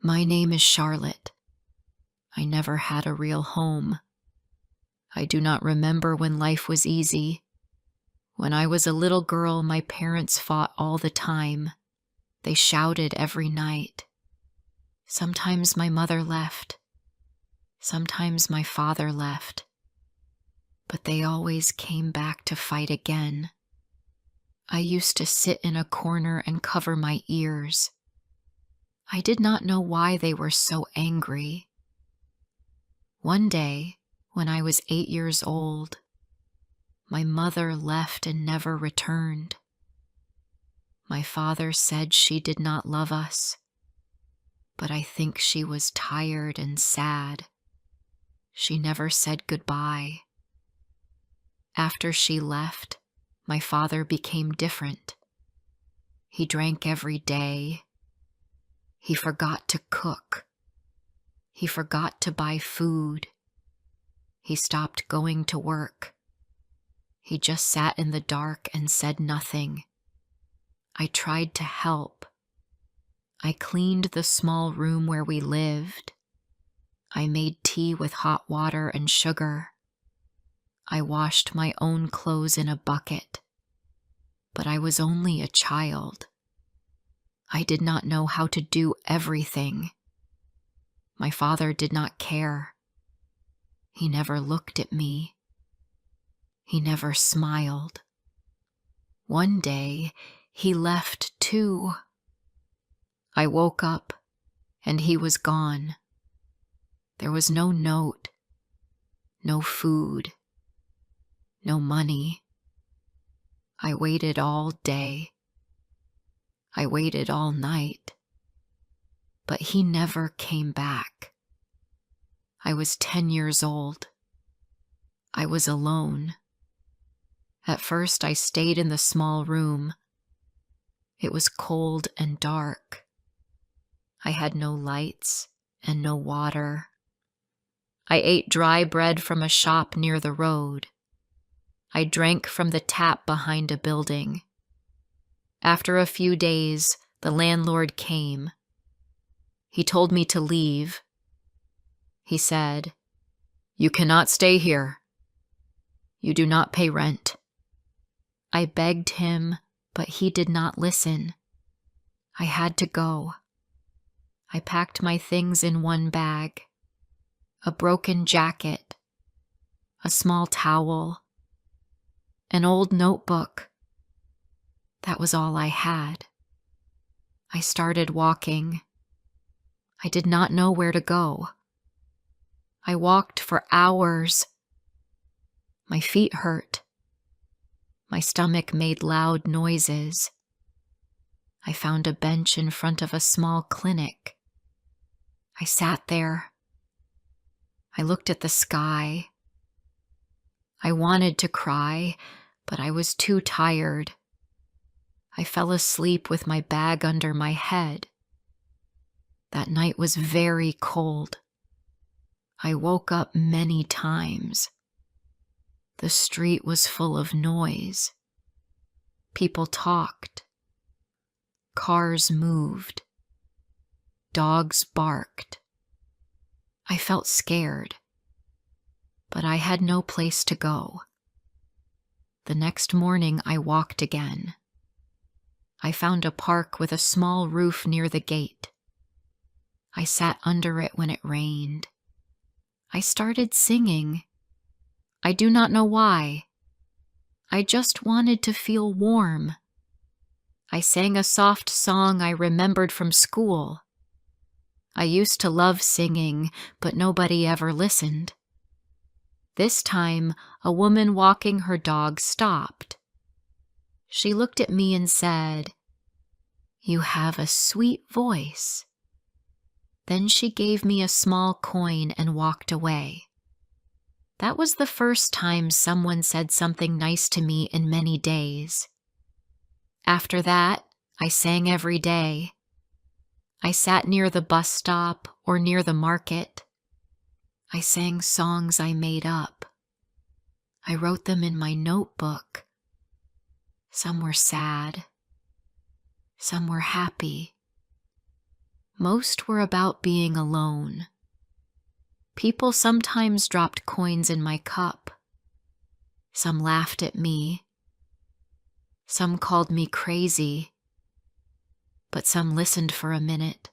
My name is Charlotte. I never had a real home. I do not remember when life was easy. When I was a little girl, my parents fought all the time. They shouted every night. Sometimes my mother left. Sometimes my father left. But they always came back to fight again. I used to sit in a corner and cover my ears. I did not know why they were so angry. One day, when I was 8 years old, my mother left and never returned. My father said she did not love us, but I think she was tired and sad. She never said goodbye. After she left, my father became different. He drank every day. He forgot to cook. He forgot to buy food. He stopped going to work. He just sat in the dark and said nothing. I tried to help. I cleaned the small room where we lived. I made tea with hot water and sugar. I washed my own clothes in a bucket. But I was only a child. I did not know how to do everything. My father did not care. He never looked at me. He never smiled. One day, he left too. I woke up, and he was gone. There was no note, no food, no money. I waited all day. I waited all night. But he never came back. I was 10 years old. I was alone. At first, I stayed in the small room. It was cold and dark. I had no lights and no water. I ate dry bread from a shop near the road. I drank from the tap behind a building. After a few days, the landlord came. He told me to leave. He said, "You cannot stay here. You do not pay rent." I begged him, but he did not listen. I had to go. I packed my things in one bag: a broken jacket, a small towel, an old notebook. That was all I had. I started walking. I did not know where to go. I walked for hours. My feet hurt. My stomach made loud noises. I found a bench in front of a small clinic. I sat there. I looked at the sky. I wanted to cry, but I was too tired. I fell asleep with my bag under my head. That night was very cold. I woke up many times. The street was full of noise. People talked. Cars moved. Dogs barked. I felt scared, but I had no place to go. The next morning, I walked again. I found a park with a small roof near the gate. I sat under it when it rained. I started singing. I do not know why. I just wanted to feel warm. I sang a soft song I remembered from school. I used to love singing, but nobody ever listened. This time, a woman walking her dog stopped. She looked at me and said, "You have a sweet voice." Then she gave me a small coin and walked away. That was the first time someone said something nice to me in many days. After that, I sang every day. I sat near the bus stop or near the market. I sang songs I made up. I wrote them in my notebook. Some were sad. Some were happy. Most were about being alone. People sometimes dropped coins in my cup. Some laughed at me. Some called me crazy. But some listened for a minute.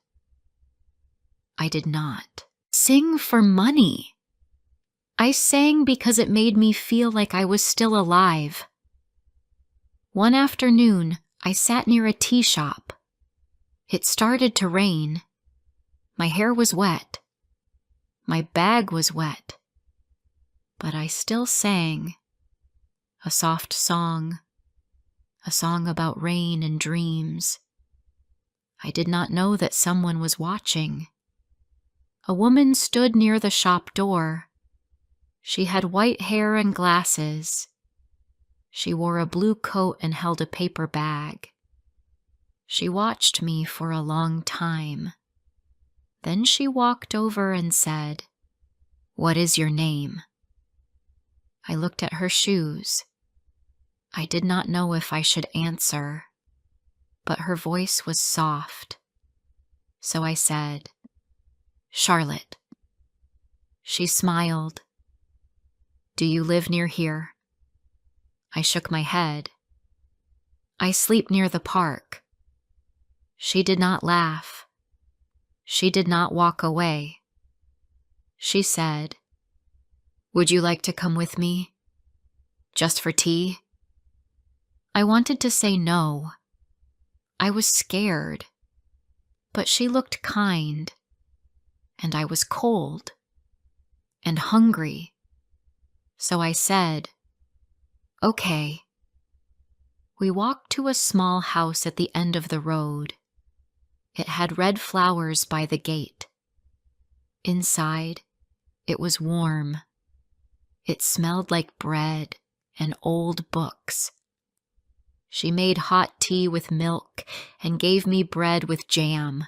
I did not sing for money. I sang because it made me feel like I was still alive. One afternoon, I sat near a tea shop. It started to rain. My hair was wet. My bag was wet. But I still sang. A soft song. A song about rain and dreams. I did not know that someone was watching. A woman stood near the shop door. She had white hair and glasses. She wore a blue coat and held a paper bag. She watched me for a long time. Then she walked over and said, "What is your name?" I looked at her shoes. I did not know if I should answer, but her voice was soft. So I said, "Charlotte." She smiled. "Do you live near here?" I shook my head. "I sleep near the park." She did not laugh. She did not walk away. She said, "Would you like to come with me? Just for tea?" I wanted to say no. I was scared. But she looked kind. And I was cold. And hungry. So I said, "Okay." We walked to a small house at the end of the road. It had red flowers by the gate. Inside, it was warm. It smelled like bread and old books. She made hot tea with milk and gave me bread with jam.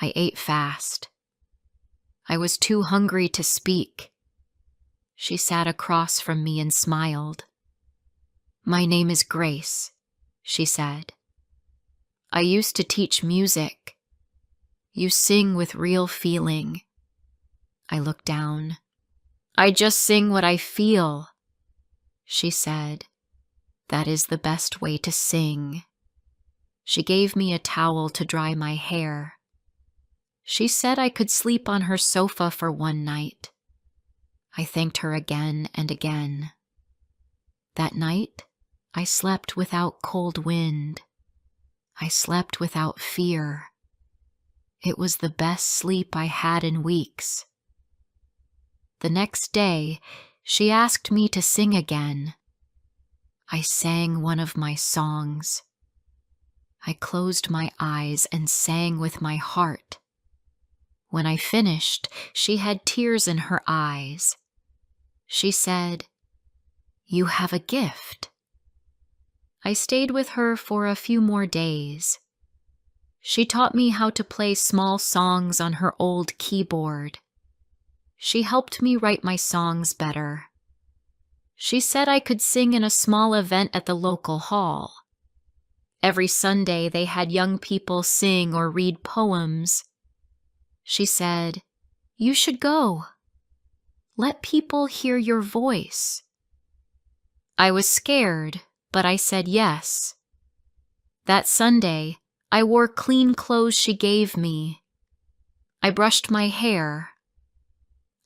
I ate fast. I was too hungry to speak. She sat across from me and smiled. "My name is Grace," she said. "I used to teach music. You sing with real feeling." I looked down. "I just sing what I feel." She said, "That is the best way to sing." She gave me a towel to dry my hair. She said I could sleep on her sofa for one night. I thanked her again and again. That night, I slept without cold wind. I slept without fear. It was the best sleep I had in weeks. The next day, she asked me to sing again. I sang one of my songs. I closed my eyes and sang with my heart. When I finished, she had tears in her eyes. She said, "You have a gift." I stayed with her for a few more days. She taught me how to play small songs on her old keyboard. She helped me write my songs better. She said I could sing in a small event at the local hall. Every Sunday they had young people sing or read poems. She said, "You should go. Let people hear your voice." I was scared, but I said yes. That Sunday, I wore clean clothes she gave me. I brushed my hair.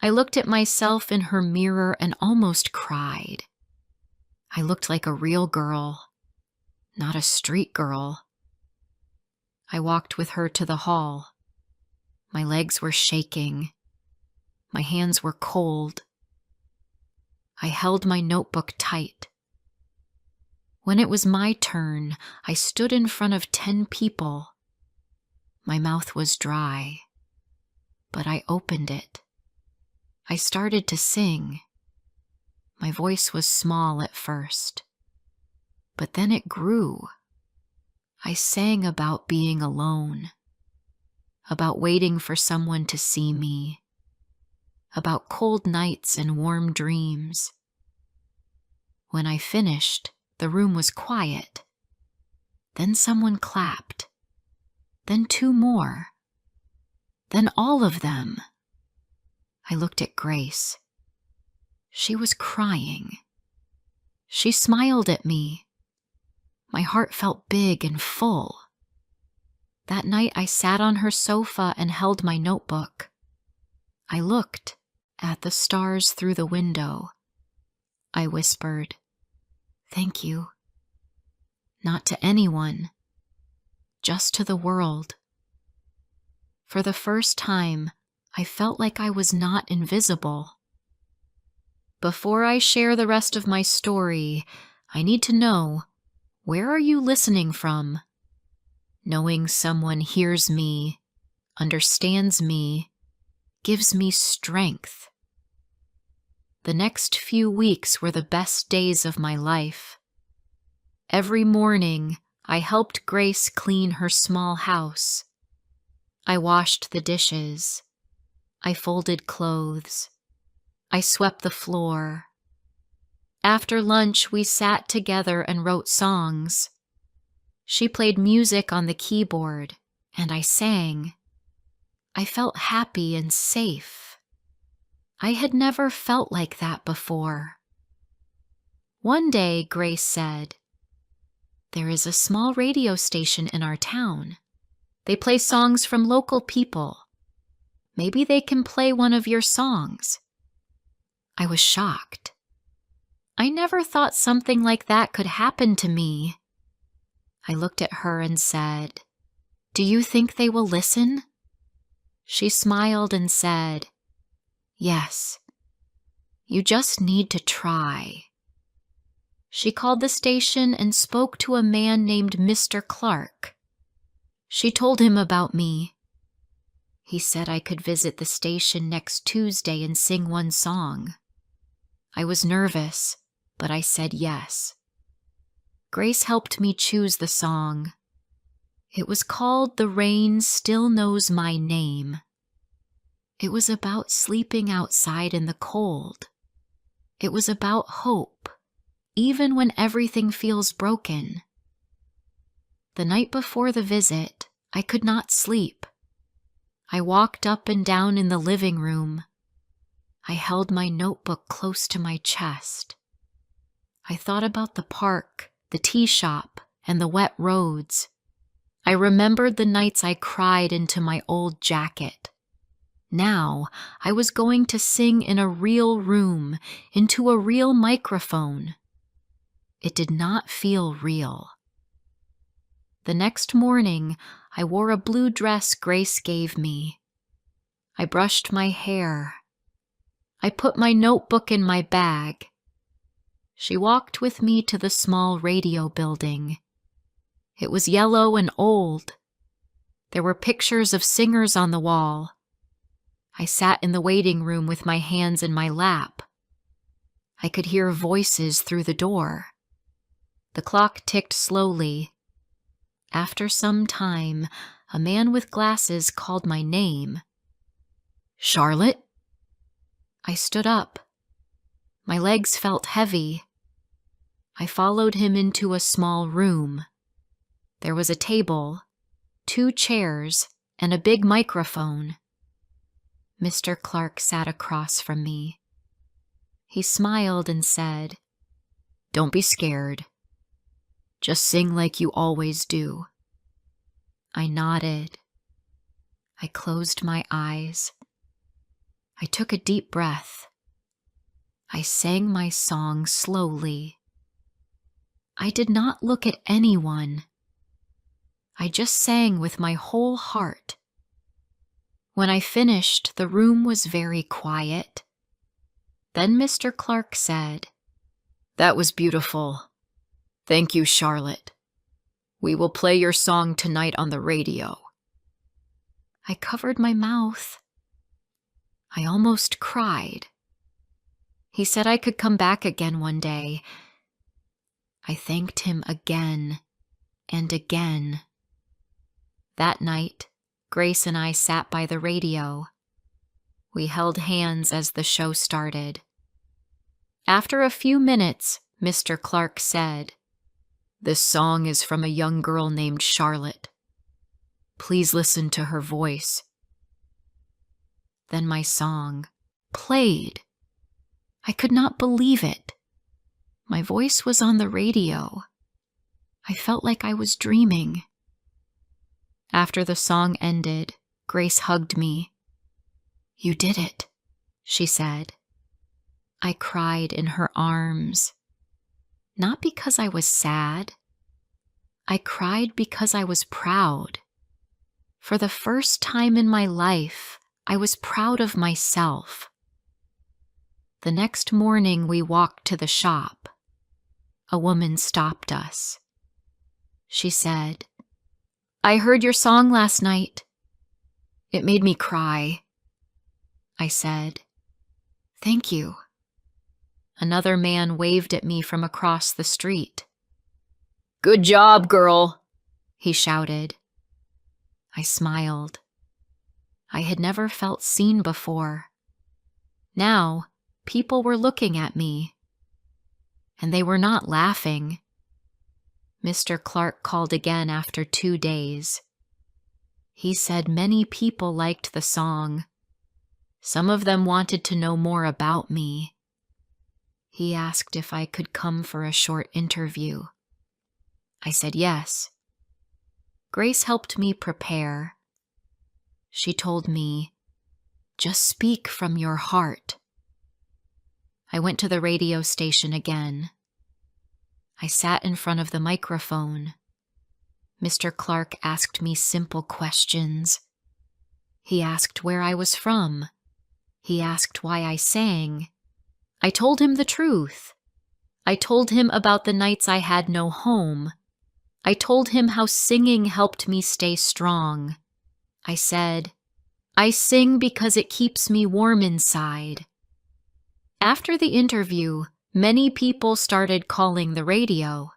I looked at myself in her mirror and almost cried. I looked like a real girl, not a street girl. I walked with her to the hall. My legs were shaking. My hands were cold. I held my notebook tight. When it was my turn, I stood in front of 10 people. My mouth was dry, but I opened it. I started to sing. My voice was small at first, but then it grew. I sang about being alone, about waiting for someone to see me, about cold nights and warm dreams. When I finished, the room was quiet. Then someone clapped. Then 2 more. Then all of them. I looked at Grace. She was crying. She smiled at me. My heart felt big and full. That night I sat on her sofa and held my notebook. I looked at the stars through the window. I whispered, "Thank you." Not to anyone, just to the world. For the first time, I felt like I was not invisible. Before I share the rest of my story, I need to know, where are you listening from? Knowing someone hears me, understands me, gives me strength. The next few weeks were the best days of my life. Every morning, I helped Grace clean her small house. I washed the dishes. I folded clothes. I swept the floor. After lunch, we sat together and wrote songs. She played music on the keyboard, and I sang. I felt happy and safe. I had never felt like that before. One day, Grace said, "There is a small radio station in our town. They play songs from local people. Maybe they can play one of your songs." I was shocked. I never thought something like that could happen to me. I looked at her and said, "Do you think they will listen?" She smiled and said, "Yes. You just need to try." She called the station and spoke to a man named Mr. Clark. She told him about me. He said I could visit the station next Tuesday and sing one song. I was nervous, but I said yes. Grace helped me choose the song. It was called "The Rain Still Knows My Name." It was about sleeping outside in the cold. It was about hope, even when everything feels broken. The night before the visit, I could not sleep. I walked up and down in the living room. I held my notebook close to my chest. I thought about the park, the tea shop, and the wet roads. I remembered the nights I cried into my old jacket. Now, I was going to sing in a real room, into a real microphone. It did not feel real. The next morning, I wore a blue dress Grace gave me. I brushed my hair. I put my notebook in my bag. She walked with me to the small radio building. It was yellow and old. There were pictures of singers on the wall. I sat in the waiting room with my hands in my lap. I could hear voices through the door. The clock ticked slowly. After some time, a man with glasses called my name. "Charlotte?" I stood up. My legs felt heavy. I followed him into a small room. There was a table, 2 chairs, and a big microphone. Mr. Clark sat across from me. He smiled and said, "Don't be scared. Just sing like you always do." I nodded. I closed my eyes. I took a deep breath. I sang my song slowly. I did not look at anyone. I just sang with my whole heart. When I finished, the room was very quiet. Then Mr. Clark said, "That was beautiful. Thank you, Charlotte. We will play your song tonight on the radio." I covered my mouth. I almost cried. He said I could come back again one day. I thanked him again and again. That night, Grace and I sat by the radio. We held hands as the show started. After a few minutes, Mr. Clark said, "This song is from a young girl named Charlotte. Please listen to her voice. Then my song played. I could not believe it. My voice was on the radio. I felt like I was dreaming. After the song ended, Grace hugged me. "You did it," she said. I cried in her arms. Not because I was sad. I cried because I was proud. For the first time in my life, I was proud of myself. The next morning, we walked to the shop. A woman stopped us. She said, "I heard your song last night. It made me cry." I said, "Thank you." Another man waved at me from across the street. "Good job, girl," he shouted. I smiled. I had never felt seen before. Now, people were looking at me. And they were not laughing. Mr. Clark called again after 2 days. He said many people liked the song. Some of them wanted to know more about me. He asked if I could come for a short interview. I said yes. Grace helped me prepare. She told me, "Just speak from your heart." I went to the radio station again. I sat in front of the microphone. Mr. Clark asked me simple questions. He asked where I was from. He asked why I sang. I told him the truth. I told him about the nights I had no home. I told him how singing helped me stay strong. I said, "I sing because it keeps me warm inside." After the interview, many people started calling the radio.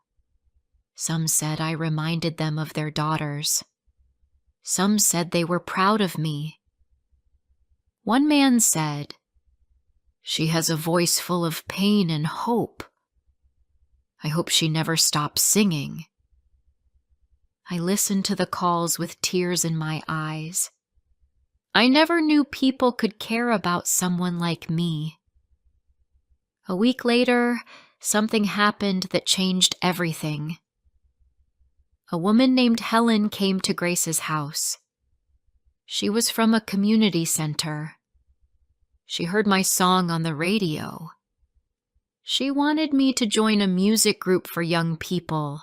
Some said I reminded them of their daughters. Some said they were proud of me. One man said, "She has a voice full of pain and hope. I hope she never stops singing." I listened to the calls with tears in my eyes. I never knew people could care about someone like me. A week later, something happened that changed everything. A woman named Helen came to Grace's house. She was from a community center. She heard my song on the radio. She wanted me to join a music group for young people.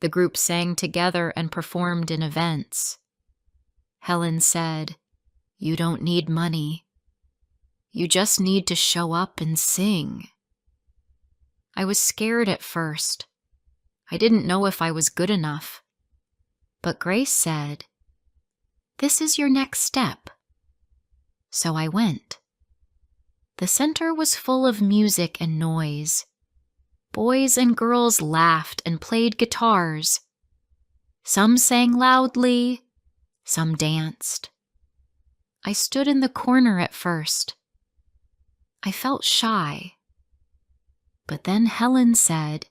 The group sang together and performed in events. Helen said, "You don't need money. You just need to show up and sing." I was scared at first. I didn't know if I was good enough. But Grace said, "This is your next step." So I went. The center was full of music and noise. Boys and girls laughed and played guitars. Some sang loudly, some danced. I stood in the corner at first. I felt shy. But then Helen said,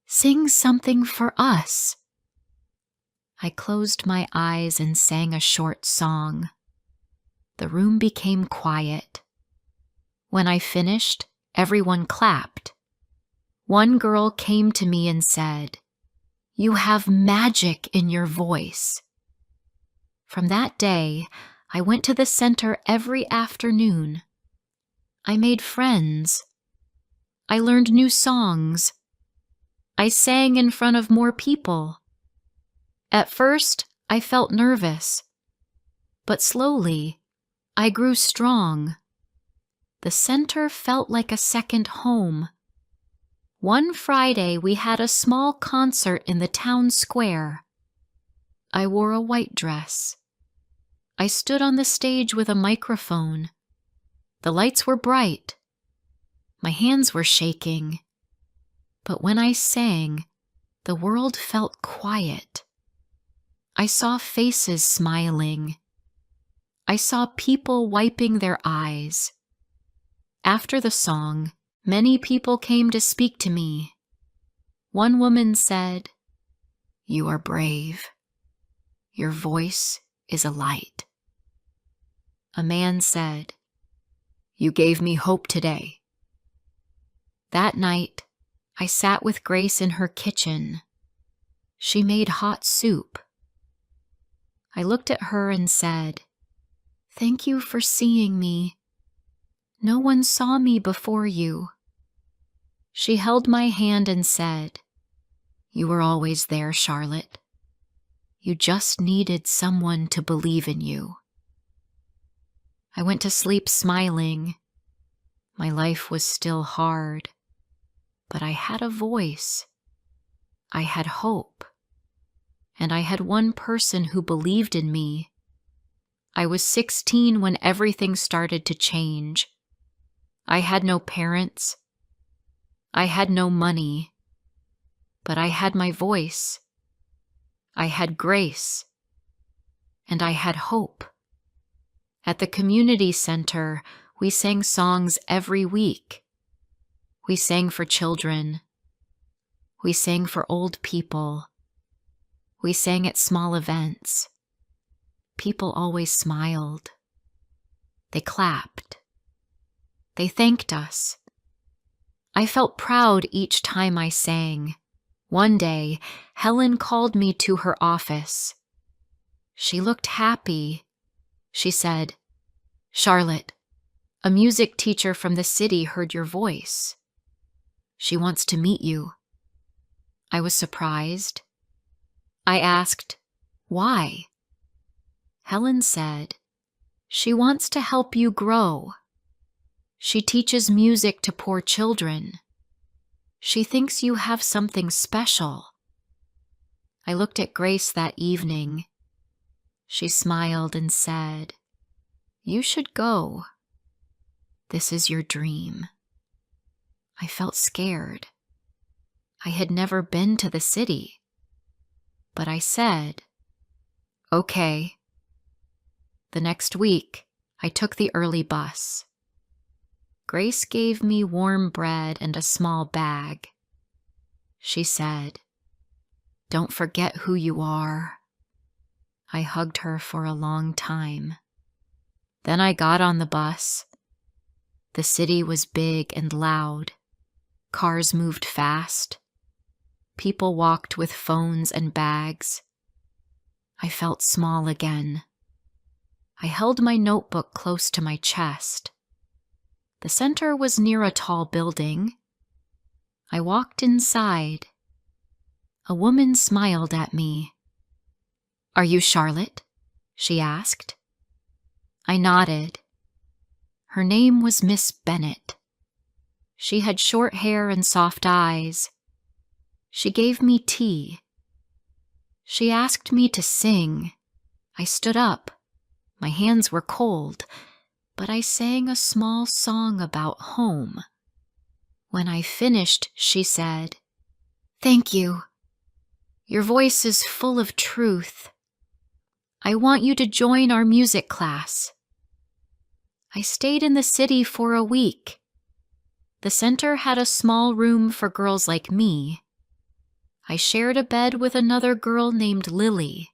"Sing something for us." I closed my eyes and sang a short song. The room became quiet. When I finished, everyone clapped. One girl came to me and said, "You have magic in your voice." From that day, I went to the center every afternoon. I made friends. I learned new songs. I sang in front of more people. At first, I felt nervous, but slowly, I grew strong. The center felt like a second home. One Friday, we had a small concert in the town square. I wore a white dress. I stood on the stage with a microphone. The lights were bright. My hands were shaking. But when I sang, the world felt quiet. I saw faces smiling. I saw people wiping their eyes. After the song, many people came to speak to me. One woman said, "You are brave. Your voice is a light." A man said, "You gave me hope today." That night, I sat with Grace in her kitchen. She made hot soup. I looked at her and said, "Thank you for seeing me. No one saw me before you." She held my hand and said, "You were always there, Charlotte. You just needed someone to believe in you." I went to sleep smiling. My life was still hard, but I had a voice. I had hope. And I had one person who believed in me. I was 16 when everything started to change. I had no parents. I had no money. But I had my voice. I had Grace. And I had hope. At the community center, we sang songs every week. We sang for children. We sang for old people. We sang at small events. People always smiled. They clapped. They thanked us. I felt proud each time I sang. One day, Helen called me to her office. She looked happy. She said, "Charlotte, a music teacher from the city heard your voice. She wants to meet you." I was surprised. I asked, "Why?" Helen said, "She wants to help you grow. She teaches music to poor children. She thinks you have something special." I looked at Grace that evening. She smiled and said, "You should go. This is your dream." I felt scared. I had never been to the city. But I said, "Okay." The next week, I took the early bus. Grace gave me warm bread and a small bag. She said, "Don't forget who you are." I hugged her for a long time. Then I got on the bus. The city was big and loud. Cars moved fast. People walked with phones and bags. I felt small again. I held my notebook close to my chest. The center was near a tall building. I walked inside. A woman smiled at me. "Are you Charlotte?" she asked. I nodded. Her name was Miss Bennett. She had short hair and soft eyes. She gave me tea. She asked me to sing. I stood up. My hands were cold, but I sang a small song about home. When I finished, she said, "Thank you. Your voice is full of truth. I want you to join our music class." I stayed in the city for a week. The center had a small room for girls like me. I shared a bed with another girl named Lily.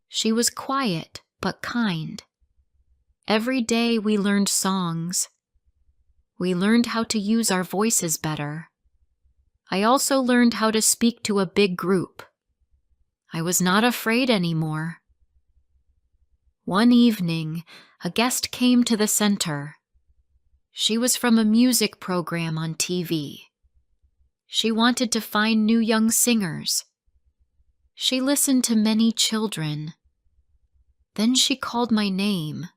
She was quiet but kind. Every day we learned songs. We learned how to use our voices better. I also learned how to speak to a big group. I was not afraid anymore. One evening, a guest came to the center. She was from a music program on TV. She wanted to find new young singers. She listened to many children. Then she called my name.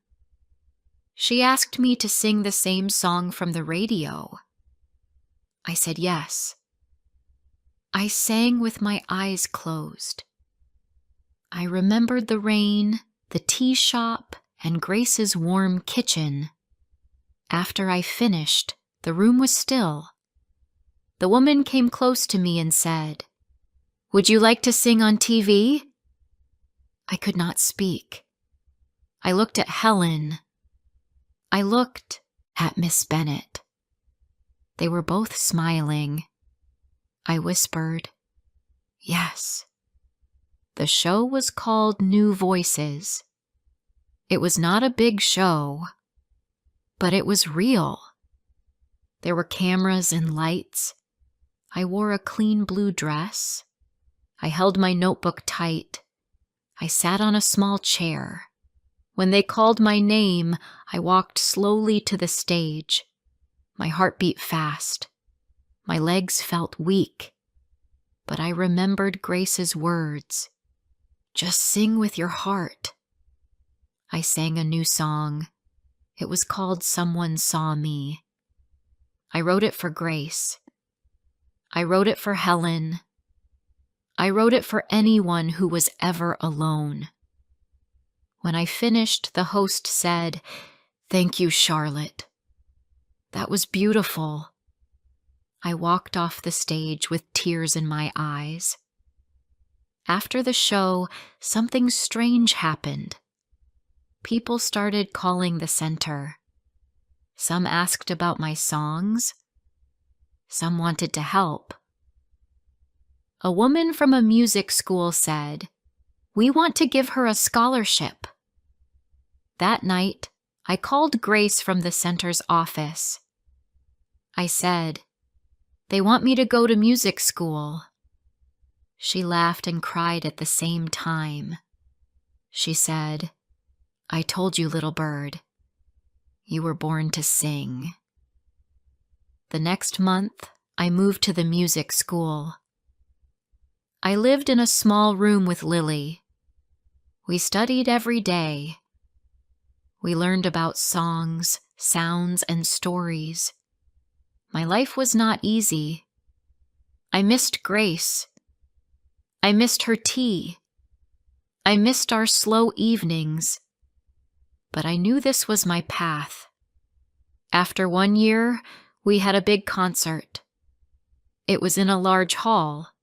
She asked me to sing the same song from the radio. I said yes. I sang with my eyes closed. I remembered the rain, the tea shop, and Grace's warm kitchen. After I finished, the room was still. The woman came close to me and said, "Would you like to sing on TV?" I could not speak. I looked at Helen. I looked at Miss Bennett. They were both smiling. I whispered, "Yes." The show was called New Voices. It was not a big show, but it was real. There were cameras and lights. I wore a clean blue dress. I held my notebook tight. I sat on a small chair. When they called my name, I walked slowly to the stage. My heart beat fast. My legs felt weak. But I remembered Grace's words. Just sing with your heart. I sang a new song. It was called Someone Saw Me. I wrote it for Grace. I wrote it for Helen. I wrote it for anyone who was ever alone. When I finished, the host said, "Thank you, Charlotte." That was beautiful. I walked off the stage with tears in my eyes. After the show, something strange happened. People started calling the center. Some asked about my songs. Some wanted to help. A woman from a music school said, "We want to give her a scholarship." That night, I called Grace from the center's office. I said, "They want me to go to music school." She laughed and cried at the same time. She said, "I told you, little bird, you were born to sing." The next month, I moved to the music school. I lived in a small room with Lily. We studied every day. We learned about songs, sounds, and stories. My life was not easy. I missed Grace. I missed her tea. I missed our slow evenings. But I knew this was my path. After 1 year, we had a big concert. It was in a large hall.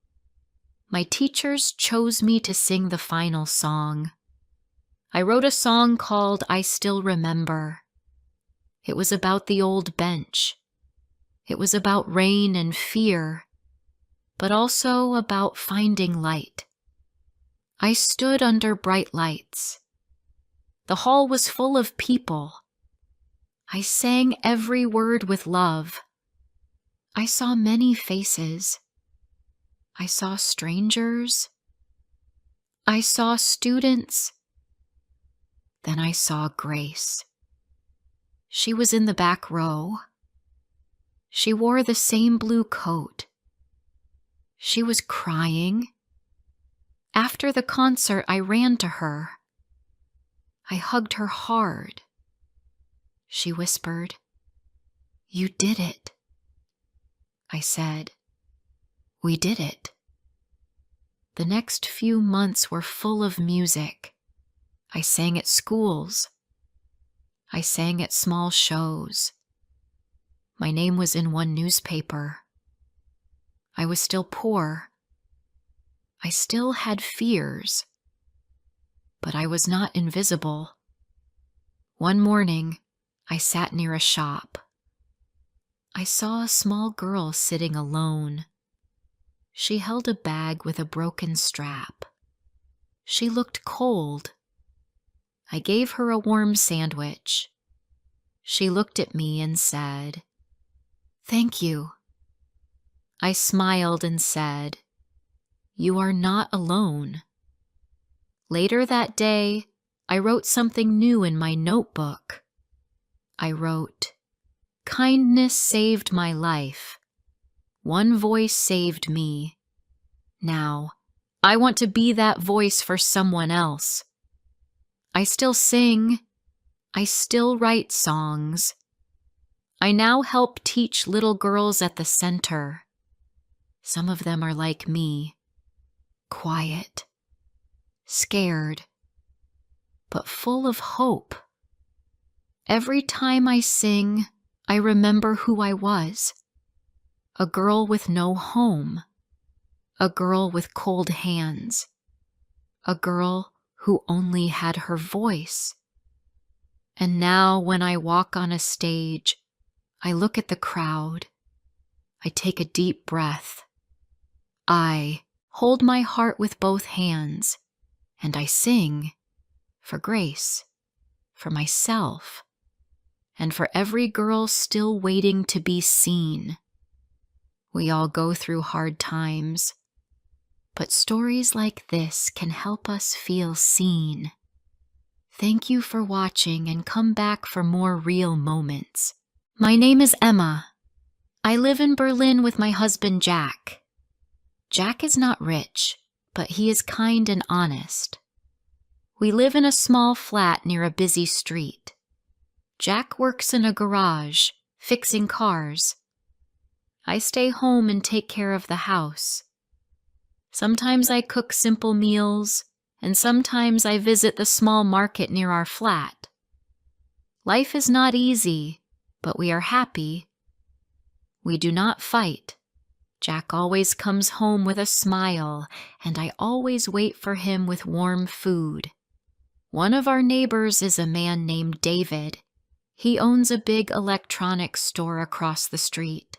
My teachers chose me to sing the final song. I wrote a song called I Still Remember. It was about the old bench. It was about rain and fear, but also about finding light. I stood under bright lights. The hall was full of people. I sang every word with love. I saw many faces. I saw strangers. I saw students. Then I saw Grace. She was in the back row. She wore the same blue coat. She was crying. After the concert, I ran to her. I hugged her hard. She whispered, "You did it." I said, "We did it." The next few months were full of music. I sang at schools. I sang at small shows. My name was in one newspaper. I was still poor. I still had fears. But I was not invisible. One morning, I sat near a shop. I saw a small girl sitting alone. She held a bag with a broken strap. She looked cold. I gave her a warm sandwich. She looked at me and said, "Thank you." I smiled and said, "You are not alone." Later that day, I wrote something new in my notebook. I wrote, "Kindness saved my life. One voice saved me. Now, I want to be that voice for someone else." I still sing. I still write songs. I now help teach little girls at the center. Some of them are like me, quiet, scared, but full of hope. Every time I sing, I remember who I was. A girl with no home. A girl with cold hands. A girl who only had her voice. And now when I walk on a stage, I look at the crowd. I take a deep breath. I hold my heart with both hands, and I sing for Grace. for myself, and for every girl still waiting to be seen. We all go through hard times, but stories like this can help us feel seen. Thank you for watching, and come back for more real moments. My name is Emma. I live in Berlin with my husband Jack. Jack is not rich, but he is kind and honest. We live in a small flat near a busy street. Jack works in a garage, fixing cars. I stay home and take care of the house. Sometimes I cook simple meals, and sometimes I visit the small market near our flat. Life is not easy, but we are happy. We do not fight. Jack always comes home with a smile, and I always wait for him with warm food. One of our neighbors is a man named David. He owns a big electronics store across the street.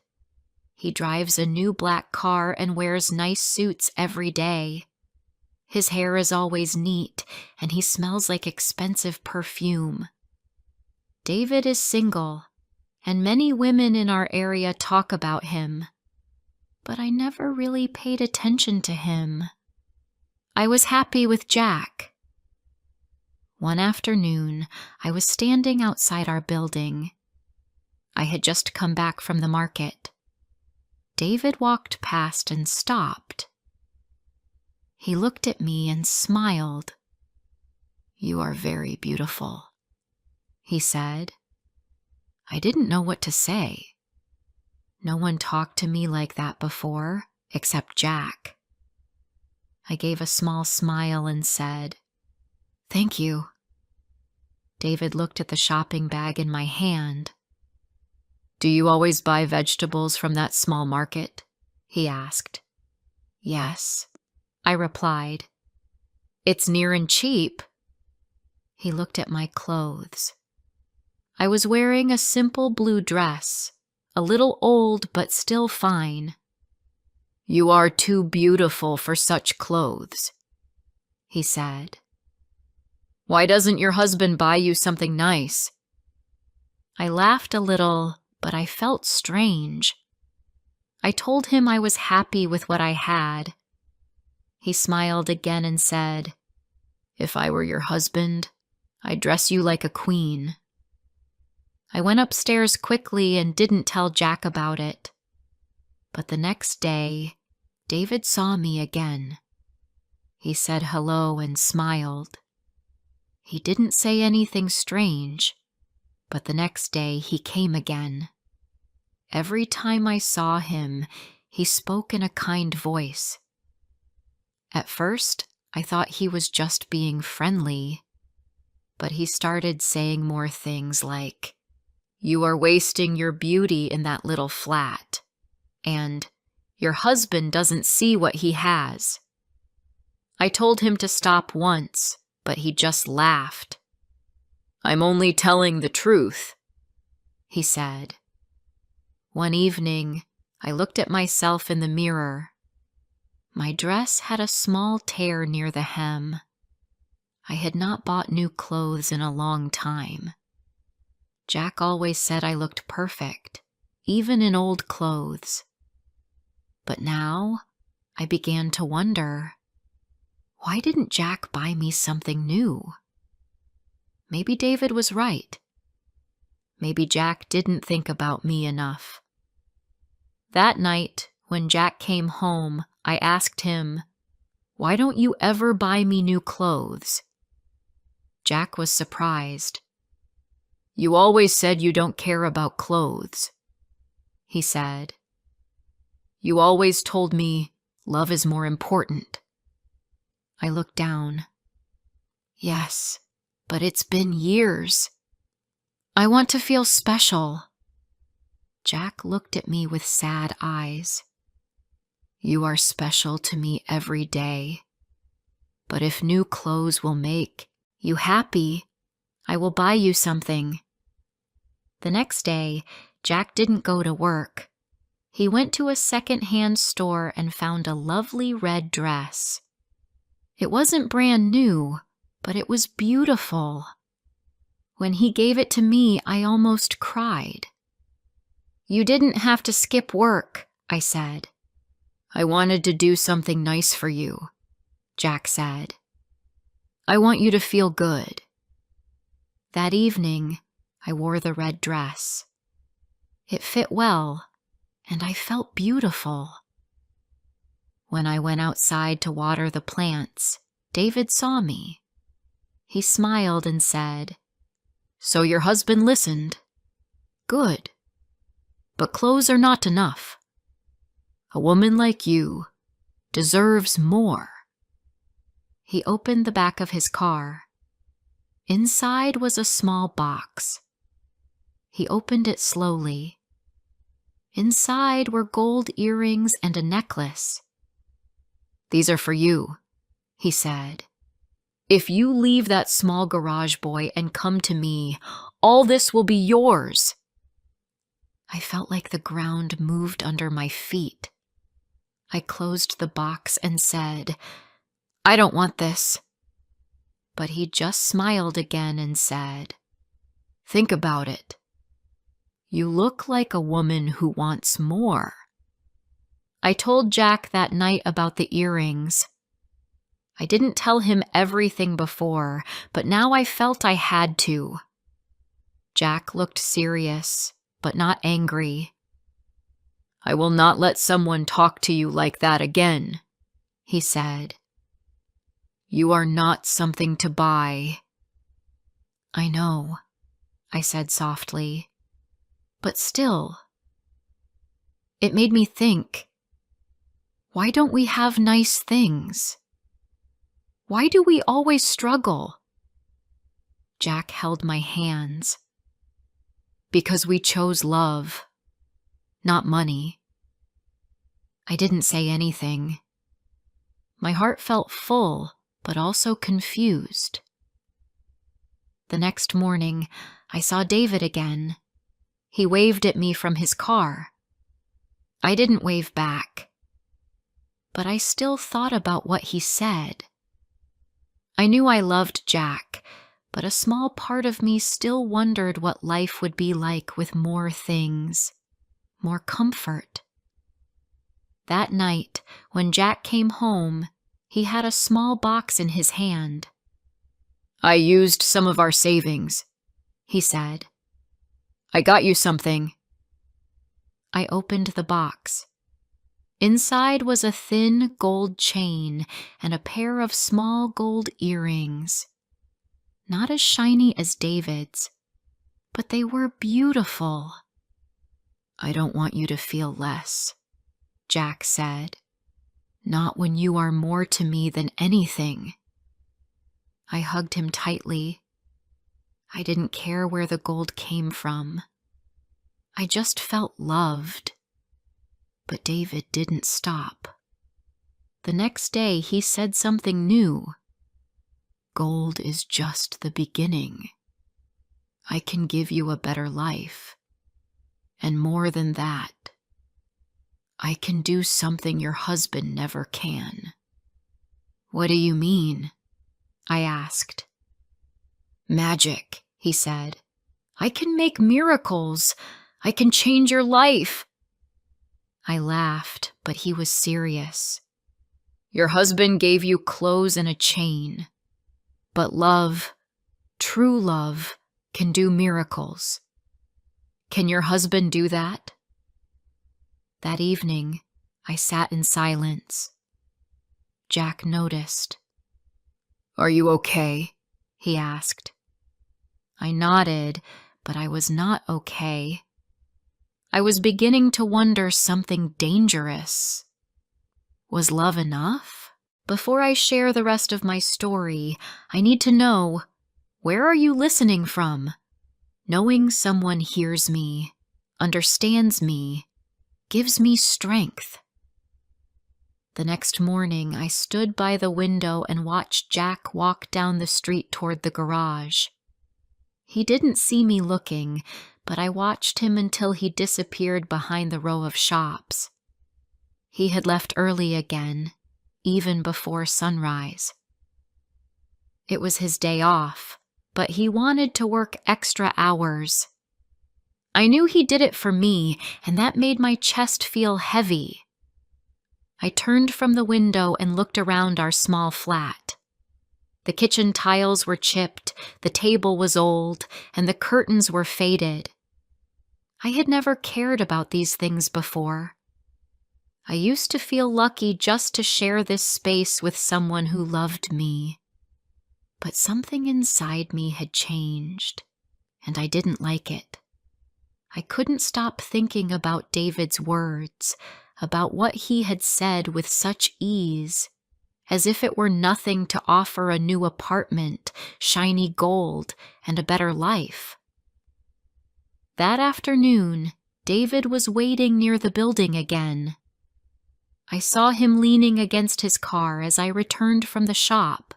He drives a new black car and wears nice suits every day. His hair is always neat, and he smells like expensive perfume. David is single, and many women in our area talk about him, but I never really paid attention to him. I was happy with Jack. One afternoon, I was standing outside our building. I had just come back from the market. David walked past and stopped. He looked at me and smiled. "You are very beautiful," he said. I didn't know what to say. No one talked to me like that before, except Jack. I gave a small smile and said, "Thank you." David looked at the shopping bag in my hand. "Do you always buy vegetables from that small market?" he asked. "Yes," I replied. "It's near and cheap." He looked at my clothes. I was wearing a simple blue dress, a little old but still fine. "You are too beautiful for such clothes," he said. "Why doesn't your husband buy you something nice?" I laughed a little, but I felt strange. I told him I was happy with what I had. He smiled again and said, "If I were your husband, I'd dress you like a queen." I went upstairs quickly and didn't tell Jack about it. But the next day, David saw me again. He said hello and smiled. He didn't say anything strange, but the next day he came again. Every time I saw him, he spoke in a kind voice. At first, I thought he was just being friendly, but he started saying more things like, "You are wasting your beauty in that little flat," and "Your husband doesn't see what he has." I told him to stop once, but he just laughed. "I'm only telling the truth," he said. One evening, I looked at myself in the mirror. My dress had a small tear near the hem. I had not bought new clothes in a long time. Jack always said I looked perfect, even in old clothes. But now, I began to wonder, why didn't Jack buy me something new? Maybe David was right. Maybe Jack didn't think about me enough. That night, when Jack came home, I asked him, "Why don't you ever buy me new clothes?" Jack was surprised. "You always said you don't care about clothes," he said. "You always told me love is more important." I looked down. "Yes, but it's been years. I want to feel special." Jack looked at me with sad eyes. "You are special to me every day. But if new clothes will make you happy, I will buy you something." The next day, Jack didn't go to work. He went to a second-hand store and found a lovely red dress. It wasn't brand new, but it was beautiful. When he gave it to me, I almost cried. "You didn't have to skip work," I said. "I wanted to do something nice for you," Jack said. "I want you to feel good." That evening, I wore the red dress. It fit well, and I felt beautiful. When I went outside to water the plants, David saw me. He smiled and said, "So your husband listened? Good. But clothes are not enough. A woman like you deserves more." He opened the back of his car. Inside was a small box. He opened it slowly. Inside were gold earrings and a necklace. "These are for you," he said. "If you leave that small garage boy and come to me, all this will be yours." I felt like the ground moved under my feet. I closed the box and said, "I don't want this." But he just smiled again and said, "Think about it. You look like a woman who wants more." I told Jack that night about the earrings. I didn't tell him everything before, but now I felt I had to. Jack looked serious, but not angry. "I will not let someone talk to you like that again," he said. "You are not something to buy." "I know," I said softly, "but still." It made me think, why don't we have nice things? Why do we always struggle? Jack held my hands. "Because we chose love, not money." I didn't say anything. My heart felt full, but also confused. The next morning, I saw David again. He waved at me from his car. I didn't wave back, but I still thought about what he said. I knew I loved Jack, but a small part of me still wondered what life would be like with more things, more comfort. That night, when Jack came home, he had a small box in his hand. "I used some of our savings," he said. "I got you something." I opened the box. Inside was a thin gold chain and a pair of small gold earrings. Not as shiny as David's, but they were beautiful. "I don't want you to feel less," Jack said. "Not when you are more to me than anything." I hugged him tightly. I didn't care where the gold came from. I just felt loved. But David didn't stop. The next day, he said something new. "Gold is just the beginning. I can give you a better life. And more than that, I can do something your husband never can." "What do you mean?" I asked. "Magic," he said. "I can make miracles. I can change your life." I laughed, but he was serious. "Your husband gave you clothes and a chain. But love, true love, can do miracles. Can your husband do that?" That evening, I sat in silence. Jack noticed. "Are you okay?" he asked. I nodded, but I was not okay. I was beginning to wonder something dangerous. Was love enough? Before I share the rest of my story, I need to know, where are you listening from? Knowing someone hears me, understands me, gives me strength. The next morning, I stood by the window and watched Jack walk down the street toward the garage. He didn't see me looking, but I watched him until he disappeared behind the row of shops. He had left early again, even before sunrise. It was his day off, but he wanted to work extra hours. I knew he did it for me, and that made my chest feel heavy. I turned from the window and looked around our small flat. The kitchen tiles were chipped, the table was old, and the curtains were faded. I had never cared about these things before. I used to feel lucky just to share this space with someone who loved me. But something inside me had changed, and I didn't like it. I couldn't stop thinking about David's words, about what he had said with such ease, as if it were nothing to offer a new apartment, shiny gold, and a better life. That afternoon, David was waiting near the building again. I saw him leaning against his car as I returned from the shop.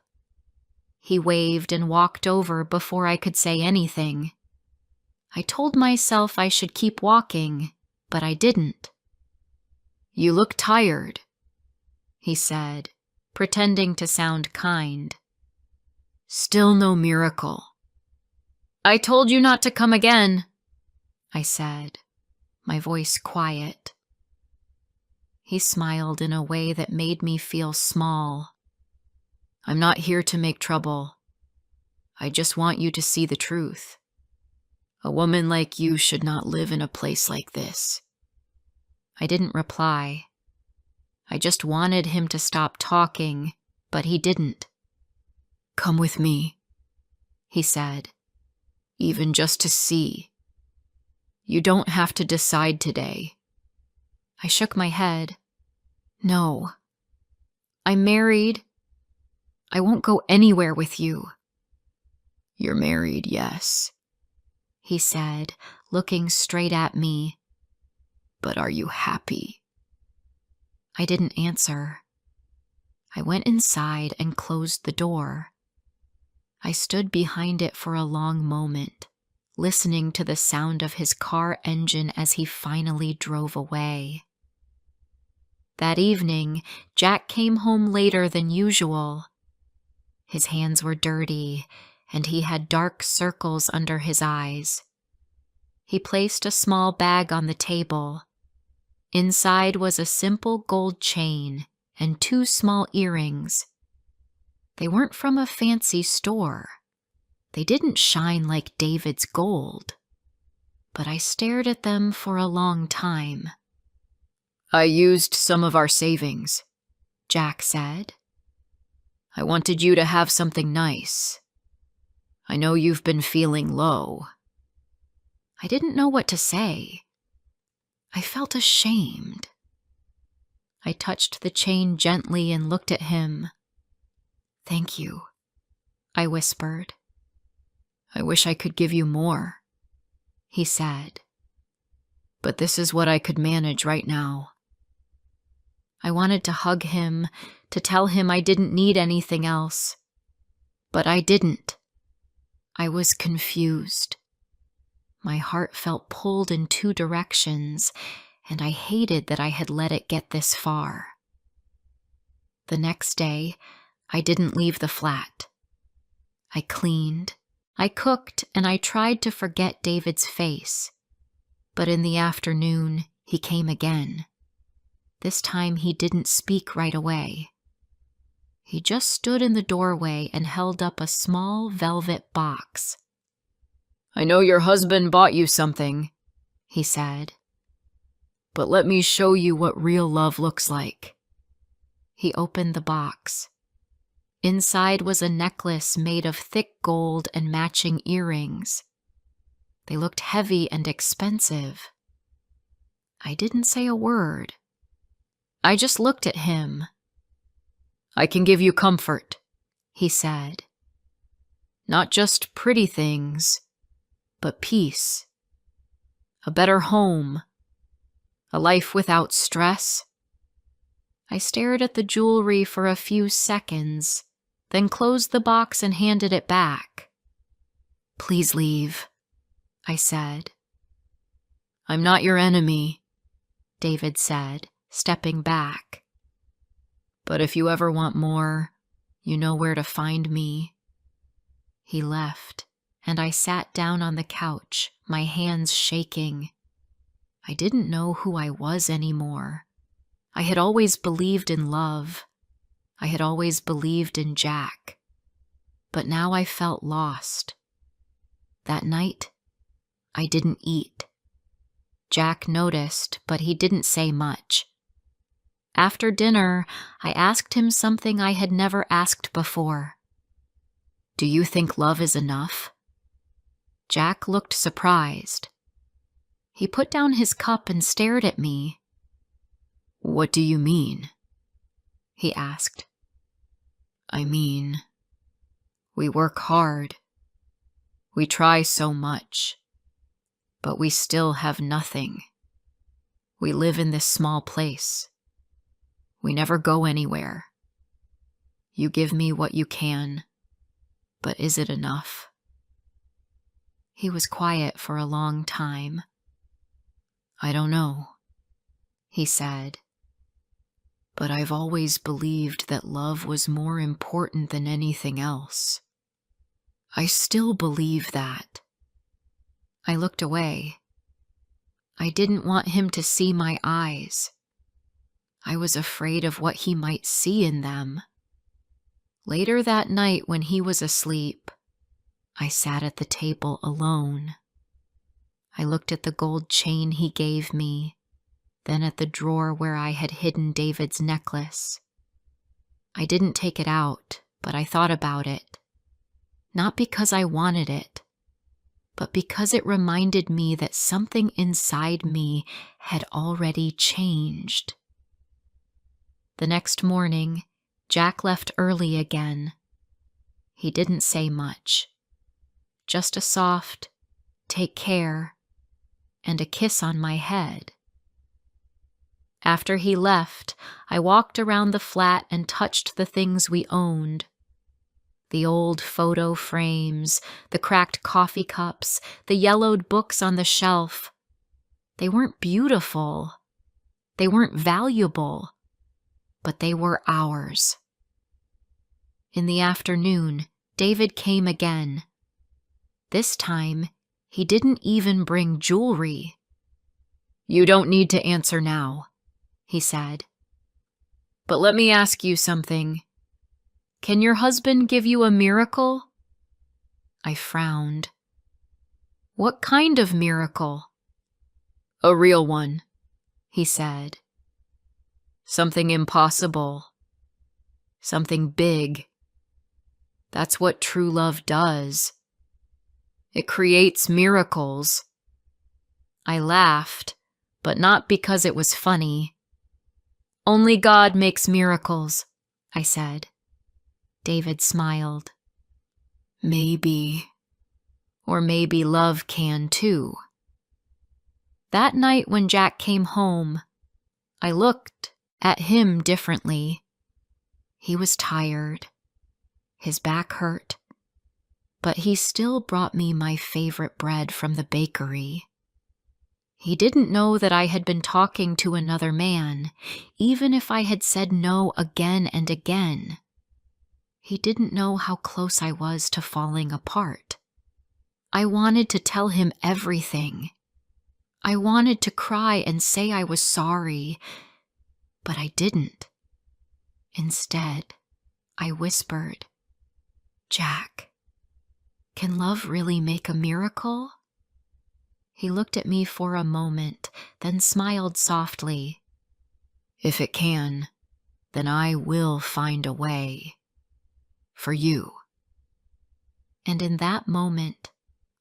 He waved and walked over before I could say anything. I told myself I should keep walking, but I didn't. "You look tired," he said, pretending to sound kind. "Still no miracle." "I told you not to come again," I said, my voice quiet. He smiled in a way that made me feel small. "I'm not here to make trouble. I just want you to see the truth. A woman like you should not live in a place like this." I didn't reply. I just wanted him to stop talking, but he didn't. "Come with me," he said, "even just to see. You don't have to decide today." I shook my head. "No. I'm married. I won't go anywhere with you." "You're married, yes," he said, looking straight at me. "But are you happy?" I didn't answer. I went inside and closed the door. I stood behind it for a long moment, listening to the sound of his car engine as he finally drove away. That evening, Jack came home later than usual. His hands were dirty, and he had dark circles under his eyes. He placed a small bag on the table. Inside was a simple gold chain and 2 small earrings. They weren't from a fancy store. They didn't shine like David's gold. But I stared at them for a long time. "I used some of our savings," Jack said. "I wanted you to have something nice. I know you've been feeling low." I didn't know what to say. I felt ashamed. I touched the chain gently and looked at him. "Thank you," I whispered. "I wish I could give you more," he said. "But this is what I could manage right now." I wanted to hug him, to tell him I didn't need anything else. But I didn't. I was confused. My heart felt pulled in 2 directions, and I hated that I had let it get this far. The next day, I didn't leave the flat. I cleaned, I cooked, and I tried to forget David's face. But in the afternoon, he came again. This time he didn't speak right away. He just stood in the doorway and held up a small velvet box. "I know your husband bought you something," he said. "But let me show you what real love looks like." He opened the box. Inside was a necklace made of thick gold and matching earrings. They looked heavy and expensive. I didn't say a word. I just looked at him. "I can give you comfort," he said. "Not just pretty things, but peace. A better home. A life without stress." I stared at the jewelry for a few seconds, then closed the box and handed it back. "Please leave," I said. "I'm not your enemy," David said, stepping back. "But if you ever want more, you know where to find me." He left. and I sat down on the couch, my hands shaking. I didn't know who I was anymore. I had always believed in love. I had always believed in Jack. But now I felt lost. That night, I didn't eat. Jack noticed, but he didn't say much. After dinner, I asked him something I had never asked before. "Do you think love is enough?" Jack looked surprised. He put down his cup and stared at me. "What do you mean?" he asked. "I mean, we work hard. We try so much, but we still have nothing. We live in this small place. We never go anywhere. You give me what you can, but is it enough?" He was quiet for a long time. "I don't know," he said, "but I've always believed that love was more important than anything else. I still believe that." I looked away. I didn't want him to see my eyes. I was afraid of what he might see in them. Later that night, when he was asleep, I sat at the table alone. I looked at the gold chain he gave me, then at the drawer where I had hidden David's necklace. I didn't take it out, but I thought about it. Not because I wanted it, but because it reminded me that something inside me had already changed. The next morning, Jack left early again. He didn't say much. Just a soft, "Take care," and a kiss on my head. After he left, I walked around the flat and touched the things we owned. The old photo frames, the cracked coffee cups, the yellowed books on the shelf. They weren't beautiful. They weren't valuable, but they were ours. In the afternoon, David came again. This time, he didn't even bring jewelry. "You don't need to answer now," he said. "But let me ask you something. Can your husband give you a miracle?" I frowned. "What kind of miracle?" "A real one," he said. "Something impossible. Something big. That's what true love does. It creates miracles." I laughed, but not because it was funny. "Only God makes miracles," I said. David smiled. "Maybe. Or maybe love can too." That night when Jack came home, I looked at him differently. He was tired. His back hurt. But he still brought me my favorite bread from the bakery. He didn't know that I had been talking to another man, even if I had said no again and again. He didn't know how close I was to falling apart. I wanted to tell him everything. I wanted to cry and say I was sorry, but I didn't. Instead, I whispered, "Jack, can love really make a miracle?" He looked at me for a moment, then smiled softly. "If it can, then I will find a way. For you." And in that moment,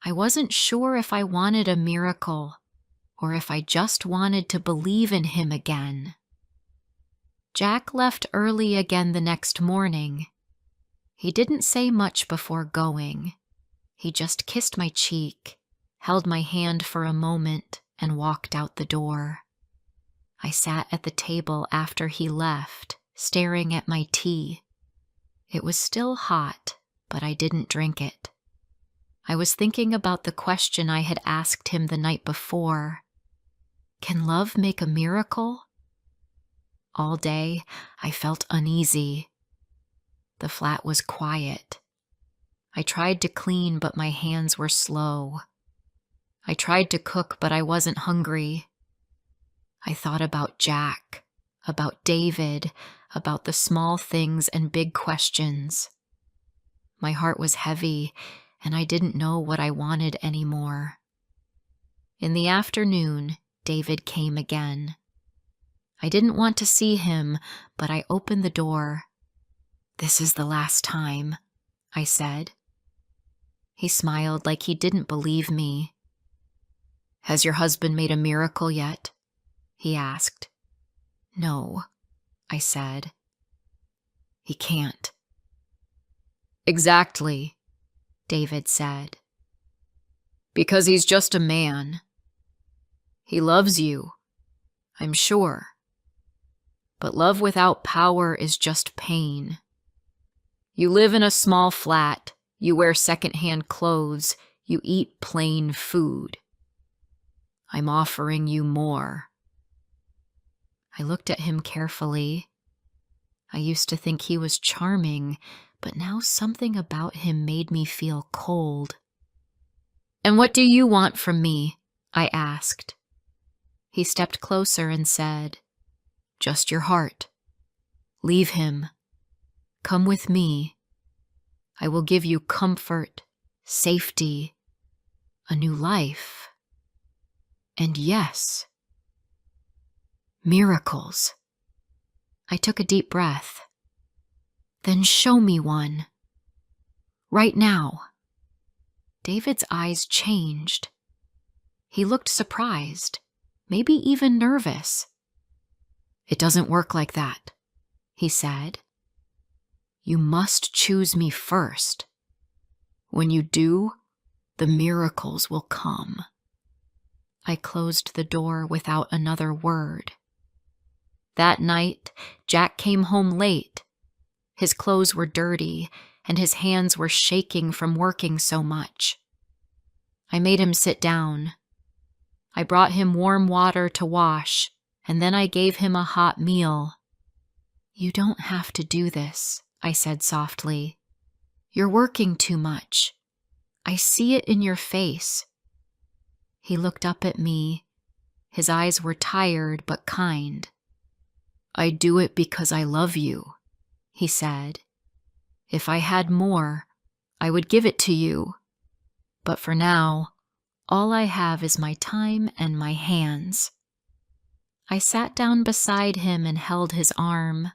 I wasn't sure if I wanted a miracle or if I just wanted to believe in him again. Jack left early again the next morning. He didn't say much before going. He just kissed my cheek, held my hand for a moment, and walked out the door. I sat at the table after he left, staring at my tea. It was still hot, but I didn't drink it. I was thinking about the question I had asked him the night before. Can love make a miracle? All day, I felt uneasy. The flat was quiet. I tried to clean, but my hands were slow. I tried to cook, but I wasn't hungry. I thought about Jack, about David, about the small things and big questions. My heart was heavy, and I didn't know what I wanted anymore. In the afternoon, David came again. I didn't want to see him, but I opened the door. "This is the last time," I said. He smiled like he didn't believe me. "Has your husband made a miracle yet?" he asked. "No," I said. "He can't." "Exactly," David said. "Because he's just a man. He loves you, I'm sure. But love without power is just pain. You live in a small flat, you wear secondhand clothes, you eat plain food. I'm offering you more." I looked at him carefully. I used to think he was charming, but now something about him made me feel cold. "And what do you want from me?" I asked. He stepped closer and said, "Just your heart. Leave him. Come with me. I will give you comfort, safety, a new life, and yes, miracles." I took a deep breath. "Then show me one. Right now." David's eyes changed. He looked surprised, maybe even nervous. "It doesn't work like that," he said. "You must choose me first. When you do, the miracles will come." I closed the door without another word. That night, Jack came home late. His clothes were dirty, and his hands were shaking from working so much. I made him sit down. I brought him warm water to wash, and then I gave him a hot meal. "You don't have to do this," I said softly. "You're working too much. I see it in your face." He looked up at me. His eyes were tired but kind. "I do it because I love you," he said. "If I had more, I would give it to you. But for now, all I have is my time and my hands." I sat down beside him and held his arm.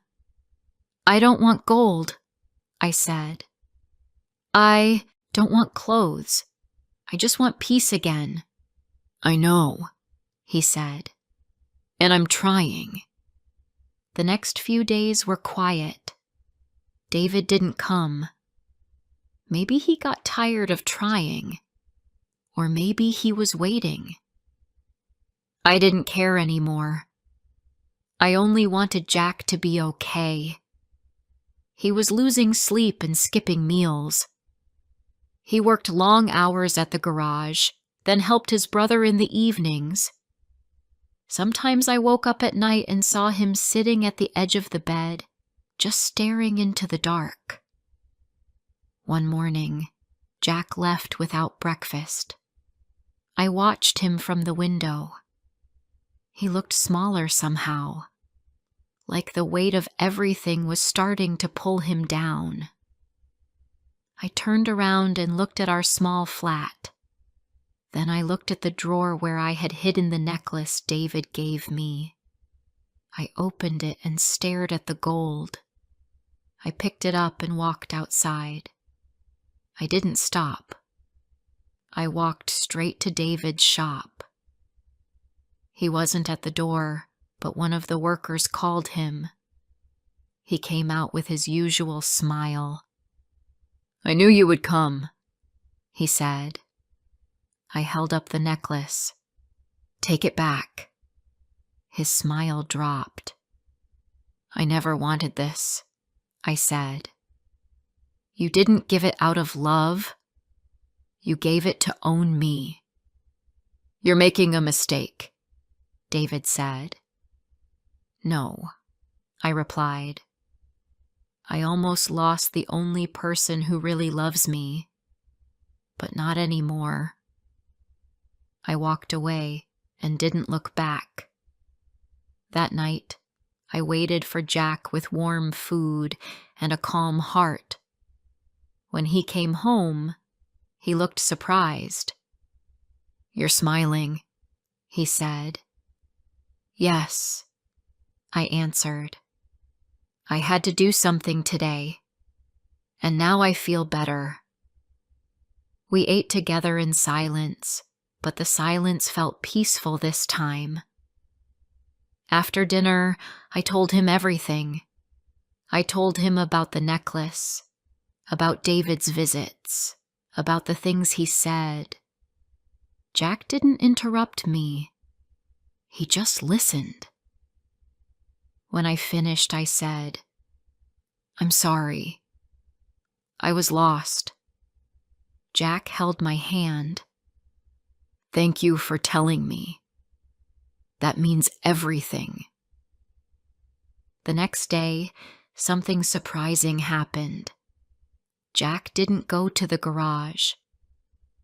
"I don't want gold," I said. "I don't want clothes. I just want peace again." "I know," he said, "and I'm trying." The next few days were quiet. David didn't come. Maybe he got tired of trying, or maybe he was waiting. I didn't care anymore. I only wanted Jack to be okay. He was losing sleep and skipping meals. He worked long hours at the garage, then helped his brother in the evenings. Sometimes I woke up at night and saw him sitting at the edge of the bed, just staring into the dark. One morning, Jack left without breakfast. I watched him from the window. He looked smaller somehow, like the weight of everything was starting to pull him down. I turned around and looked at our small flat. Then I looked at the drawer where I had hidden the necklace David gave me. I opened it and stared at the gold. I picked it up and walked outside. I didn't stop. I walked straight to David's shop. He wasn't at the door, but one of the workers called him. He came out with his usual smile. "I knew you would come," he said. I held up the necklace. "Take it back." His smile dropped. "I never wanted this," I said. "You didn't give it out of love. You gave it to own me." "You're making a mistake," David said. "No," I replied. I almost lost the only person who really loves me, but not anymore. I walked away and didn't look back. That night, I waited for Jack with warm food and a calm heart. When he came home, he looked surprised. "You're smiling," he said. "Yes," I answered. "I had to do something today, and now I feel better." We ate together in silence, but the silence felt peaceful this time. After dinner, I told him everything. I told him about the necklace, about David's visits, about the things he said. Jack didn't interrupt me. He just listened. When I finished, I said, "I'm sorry. I was lost." Jack held my hand. "Thank you for telling me. That means everything." The next day, something surprising happened. Jack didn't go to the garage.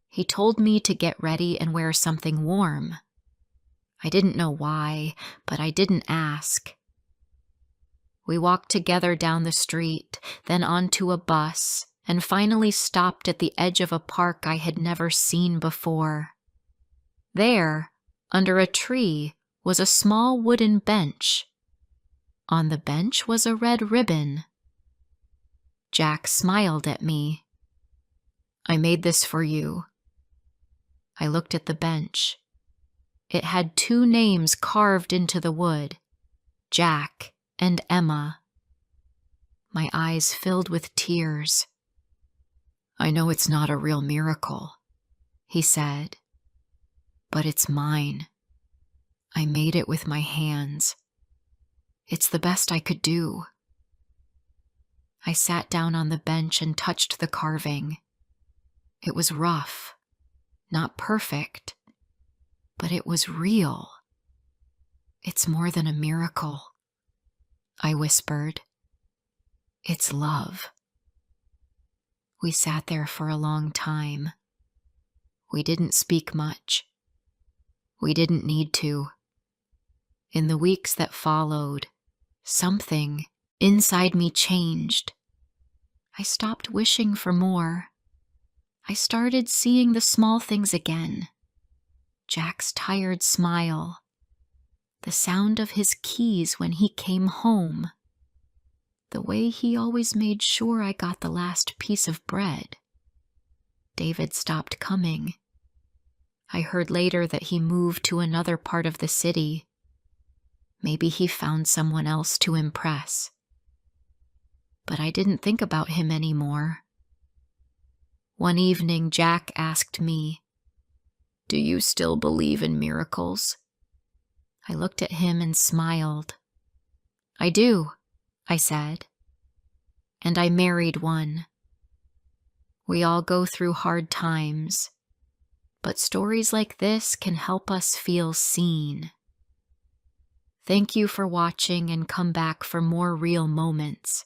He told me to get ready and wear something warm. I didn't know why, but I didn't ask. We walked together down the street, then onto a bus, and finally stopped at the edge of a park I had never seen before. There, under a tree, was a small wooden bench. On the bench was a red ribbon. Jack smiled at me. "I made this for you." I looked at the bench. It had 2 names carved into the wood, Jack and Emma. My eyes filled with tears. "I know it's not a real miracle," he said, "but it's mine. I made it with my hands. It's the best I could do." I sat down on the bench and touched the carving. It was rough, not perfect, but it was real. "It's more than a miracle," I whispered. "It's love." We sat there for a long time. We didn't speak much. We didn't need to. In the weeks that followed, something inside me changed. I stopped wishing for more. I started seeing the small things again. Jack's tired smile, the sound of his keys when he came home, the way he always made sure I got the last piece of bread. David stopped coming. I heard later that he moved to another part of the city. Maybe he found someone else to impress. But I didn't think about him anymore. One evening, Jack asked me, "Do you still believe in miracles?" I looked at him and smiled. "I do," I said. And I married one. We all go through hard times, but stories like this can help us feel seen. Thank you for watching, and come back for more real moments.